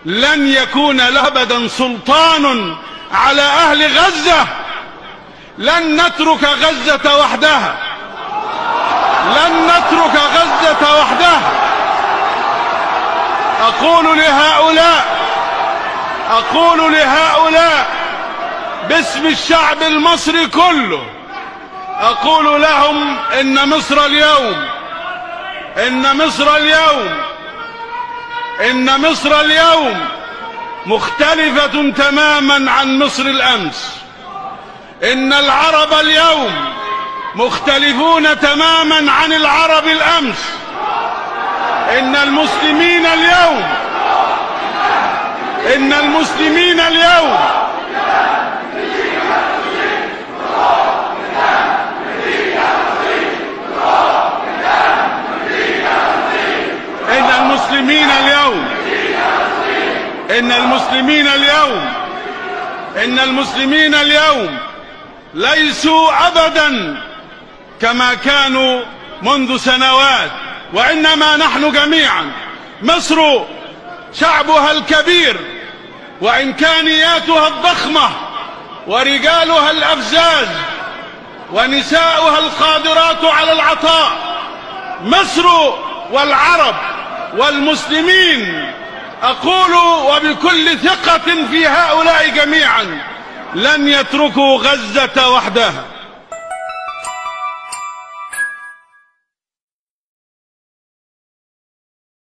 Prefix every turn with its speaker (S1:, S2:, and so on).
S1: لن يكون له أبدا سلطان على أهل غزة. لن نترك غزة وحدها، لن نترك غزة وحدها. أقول لهؤلاء باسم الشعب المصري كله، أقول لهم إن مصر اليوم مختلفة تماما عن مصر الأمس. إن العرب اليوم مختلفون تماما عن العرب الأمس. إن المسلمين اليوم إن المسلمين اليوم إن المسلمين اليوم ليسوا أبدا كما كانوا منذ سنوات، وإنما نحن جميعا مصر شعبها الكبير وإمكانياتها الضخمة ورجالها الأفزاز ونساؤها القادرات على العطاء. مصر والعرب والمسلمين، أقول وبكل ثقة في هؤلاء جميعا، لن يتركوا غزة وحدها.